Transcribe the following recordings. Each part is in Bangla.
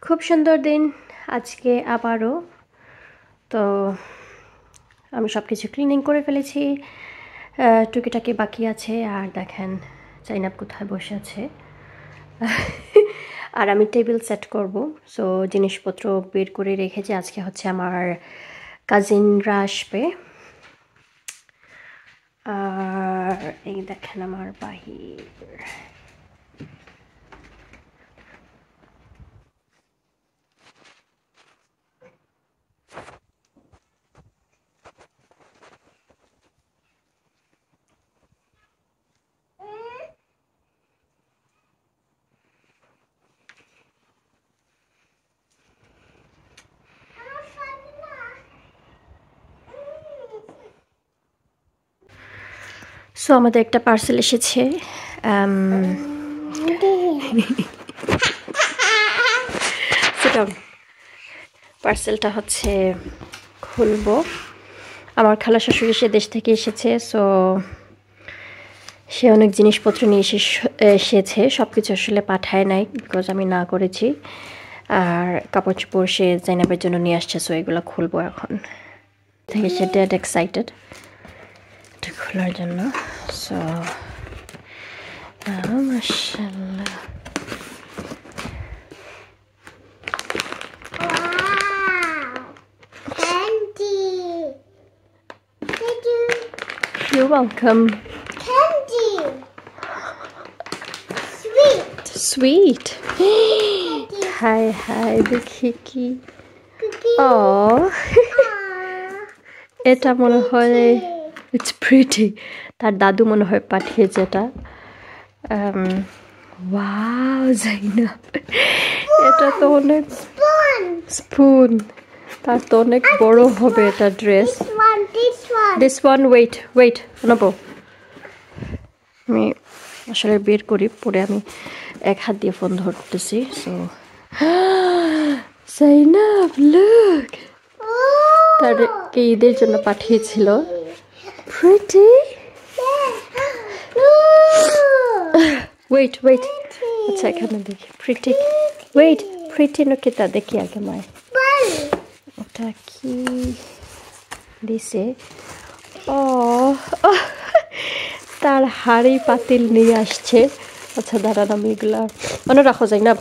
খুব সুন্দর দিন আজকে আবারও। তো আমি সব কিছু ক্লিনিং করে ফেলেছি, টুকিটাকি বাকি আছে। আর দেখেন জাইনাব কোথায় বসে আছে। আর আমি টেবিল সেট করব, সো জিনিসপত্র বের করে রেখেছি। আজকে হচ্ছে আমার কাজিনরা আসবে। আর এই দেখেন আমার বাহির। সো আমাদের একটা পার্সেল এসেছে। পার্সেলটা হচ্ছে খুলবো। আমার খালা শাশুড়ি সে দেশ থেকে এসেছে, সো সে অনেক জিনিসপত্র নিয়ে এসেছে। সব কিছু আসলে পাঠায় নাই, বিকজ আমি না করেছি। আর কাপড় চোপড় সে জাইনাবের জন্য নিয়ে আসছে, সো এগুলো খুলবো এখন থেকে। সে ডেড এক্সাইটেড এটা খোলার জন্য। সো মাশাআল্লাহ, you're welcome. Candy. Sweet. Hi, the Kiki. Oh. এটা মনে হয় ইটস প্রিটি। তার দাদু মনে হয় পাঠিয়েছে এটা। ওয়াও জাইনাব, এটা তো অনেক স্পুন। তার তো অনেক বড় হবে এটা ড্রেস। This one, wait, নেবো। আমি আসলে বের করি, পরে আমি এক হাত দিয়ে ফোন ধরতেছি। সো জাইনাব লুক, তারকে ঈদের জন্য পাঠিয়েছিল। প্রিটি। ওয়েট, আচ্ছা এখানে দেখি প্রিটি। ওয়েট, প্রিটি নকিতা দেখি আগে মায় ওটা কি দিছে। ও তার হাড়ি পাতিল নিয়ে আসছে। আচ্ছা দাঁড়ান, আমি এগুলা মনে রাখো জাইনাব।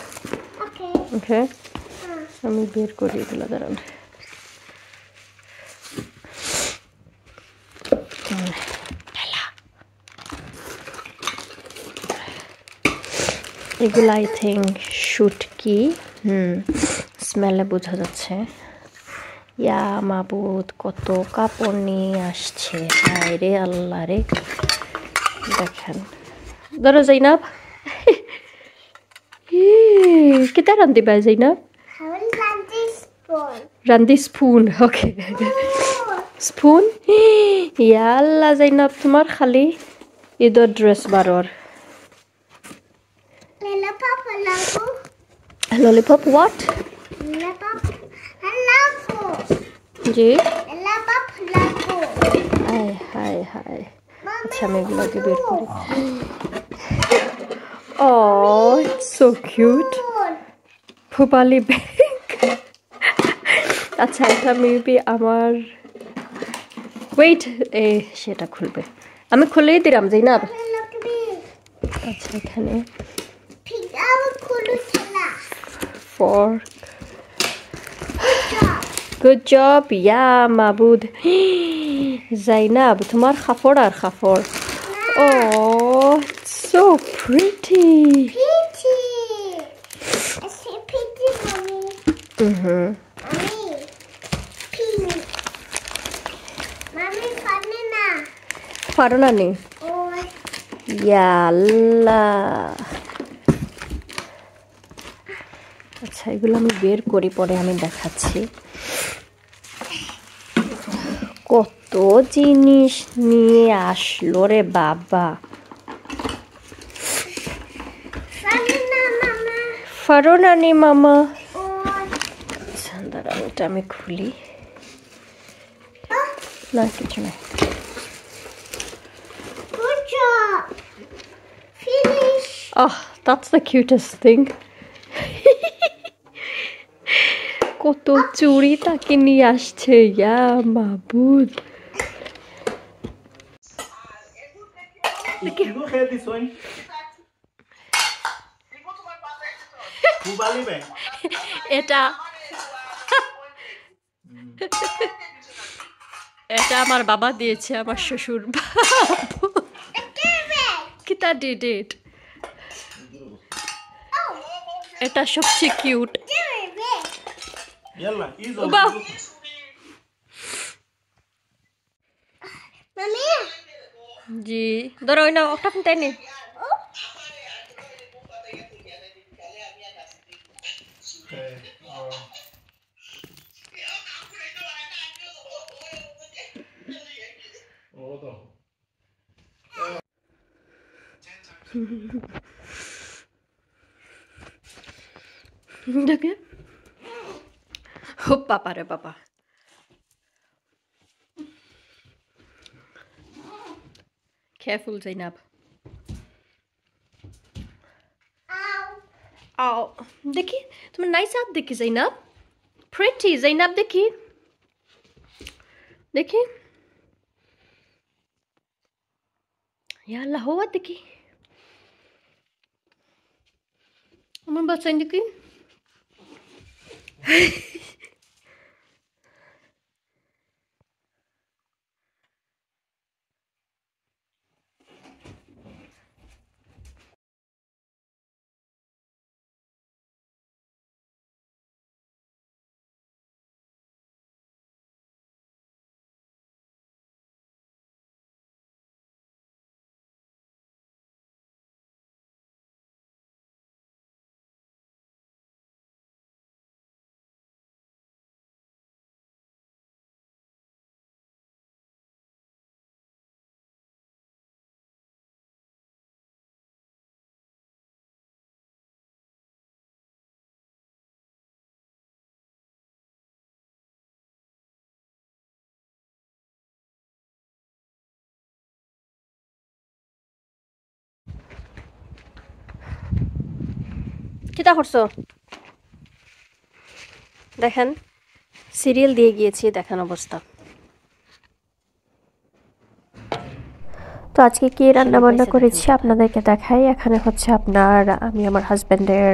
ওকে, আমি বের করি এগুলো, দাঁড়ান। এগুলো আই থিঙ্ক শুটকি। স্মেলে বোঝা যাচ্ছে। ইয়া মাবুদ, কত কাপড় নিয়ে আসছে। হায় রে আল্লাহ রে। দেখেন, ধরো জাইনাব। কিতা রান্ধিবা জাইনাব? রান্ধি স্পুন। Okay, spoon. ইয়া আল্লাহ জাইনাব, তোমার খালি ঈদের ড্রেস বারোর। Lollipop what? জি, হায়। আচ্ছা আমি এগুলোকে বের করি। ও সো কিউট, ফুপালি ব্যাগ। আচ্ছা এটা মেবি আমার। ওয়েট, সেটা খুলবে, আমি খুলেই দিলাম জাইনাব। আচ্ছা এখানে fork. Good job, yeah, মাবুদ। জাইনাব তোমার খাফড় আর খাফড়। Oh, so pretty. পারো না নি? ইয়া আল্লাহ। আচ্ছা এগুলো আমি বের করি, পরে আমি দেখাচ্ছি। কত জিনিস নিয়ে আসলো রে বাবা। পারো না নি মামা? আচ্ছা দাঁড়াও, এটা আমি খুলি। না কিছু না। Oh, that's the cutest thing. কত চুড়ি তাকে নিয়ে আসছে, ইয়া মাবুদ। এটা এটা আমার বাবা দিয়েছে, আমার শ্বশুর বাবু। কিতা ডিড ইট। এটা সবচেয়ে কিউট। জি ধরো না ওটা তাই নে। দেখে ও পাপা রে পাপা। Careful, Zainab. आओ देखी तुम्हें नाइस हाथ देखी Zainab. Pretty Zainab देखी देखी या अल्लाह हुआ देखी अमर बच्चा देखी কিতা করছো দেখেন সিরিয়াল দিয়ে গিয়েছি দেখেন অবস্থা। তো আজকে কি রান্না বান্না করেছি আপনাদেরকে দেখাই। এখানে হচ্ছে আপনার আমি আমার হাজবেন্ডের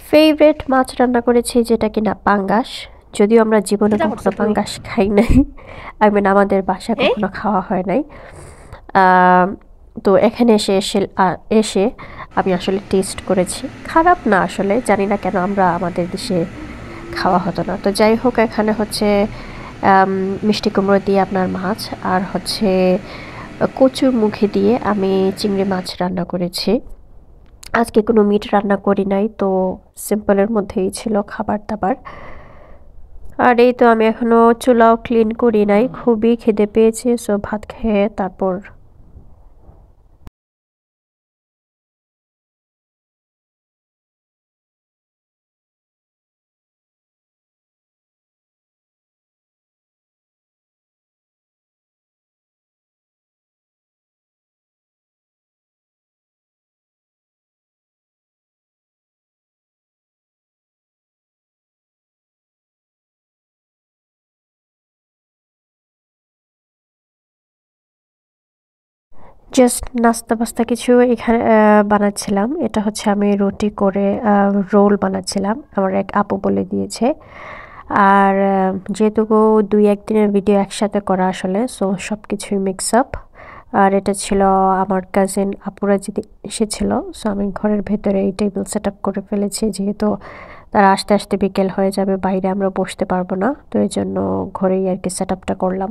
ফেভারিট মাছ রান্না করেছি যেটা কিনা পাঙ্গাস। যদিও আমরা জীবনে কখনো পাঙ্গাস খাই নাই, আই মিন আমাদের বাসায় কখনো খাওয়া হয় নাই। তো এখানে এসে আমি আসলে টেস্ট করেছি, খারাপ না আসলে, জানি না কেন আমরা আমাদের দেশে খাওয়া হতো না। তো যাই হোক এখানে হচ্ছে মিষ্টি কুমড়ো দিয়ে আপনার মাছ আর হচ্ছে কচুর মুখে দিয়ে আমি চিংড়ি মাছ রান্না করেছি। আজকে কোনো মিট রান্না করি নাই, তো সিম্পলের মধ্যেই ছিল খাবার দাবার। আর এই তো আমি এখনো চুলাও ক্লিন করি নাই, খুবই খিদে পেয়েছে, সো ভাত খেয়ে তারপর জাস্ট নাস্তা পাস্তা কিছু এখানে বানাচ্ছিলাম। এটা হচ্ছে আমি রুটি করে রোল বানাচ্ছিলাম, আমার এক আপু বলে দিয়েছে। আর যেহেতু 2-1 দিনের ভিডিও একসাথে করা আসলে, সো সব কিছুই মিক্স আপ। আর এটা ছিল আমার কাজিন আপুরা যদি এসেছিলো, সো আমি ঘরের ভেতরে এই টেবিল সেট আপ করে ফেলেছি, যেহেতু তারা আস্তে আস্তে বিকেল হয়ে যাবে, বাইরে আমরা বসতে পারবো না, তো এই জন্য ঘরেই আর কি সেট আপটা করলাম।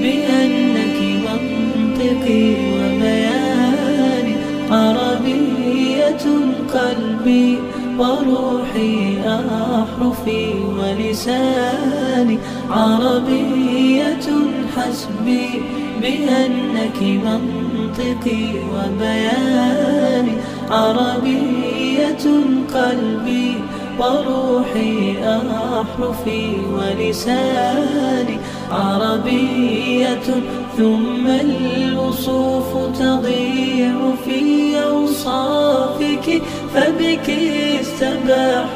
بأنك منطقي وبياني عربية قلبي وروحي أحرفي ولساني عربية حسبي بأنك منطقي وبياني عربية قلبي وروحي أحرفي ولساني عربية ثم الوصوف تضيع في أوصافي فبك استباح